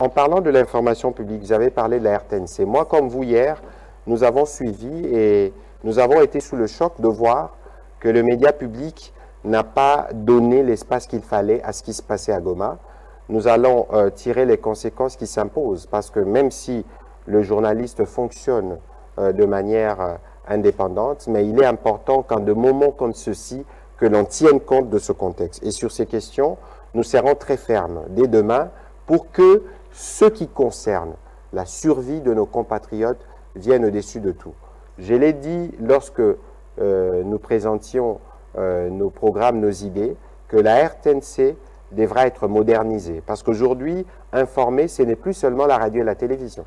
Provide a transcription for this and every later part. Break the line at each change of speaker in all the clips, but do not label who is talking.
En parlant de l'information publique, vous avez parlé de la RTNC. Moi, comme vous hier, nous avons suivi et nous avons été sous le choc de voir que le média public n'a pas donné l'espace qu'il fallait à ce qui se passait à Goma. Nous allons tirer les conséquences qui s'imposent parce que même si le journaliste fonctionne de manière indépendante, mais il est important qu'en de moments comme ceux-ci, que l'on tienne compte de ce contexte. Et sur ces questions, nous serons très fermes dès demain pour que ce qui concerne la survie de nos compatriotes vienne au-dessus de tout. Je l'ai dit lorsque nous présentions nos programmes, nos idées, que la RTNC devra être modernisée. Parce qu'aujourd'hui, informer, ce n'est plus seulement la radio et la télévision.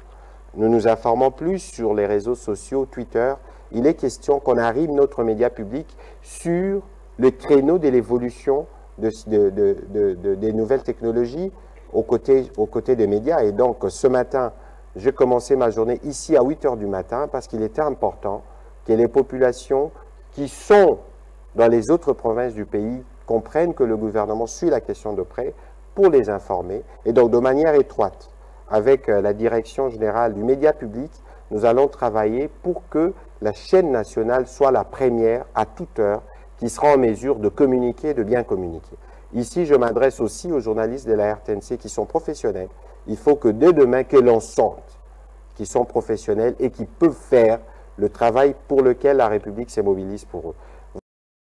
Nous nous informons plus sur les réseaux sociaux, Twitter. Il est question qu'on arrive, notre média public, sur le créneau de l'évolution des nouvelles technologies aux côtés des médias. Et donc, ce matin, j'ai commencé ma journée ici à 8 h du matin parce qu'il était important que les populations qui sont dans les autres provinces du pays comprennent que le gouvernement suit la question de près pour les informer. Et donc, de manière étroite, avec la direction générale du média public, nous allons travailler pour que la chaîne nationale soit la première à toute heure qui sera en mesure de communiquer, de bien communiquer. Ici, je m'adresse aussi aux journalistes de la RTNC qui sont professionnels. Il faut que dès demain, que l'on sente qu'ils sont professionnels et qui peuvent faire le travail pour lequel la République se mobilise pour eux.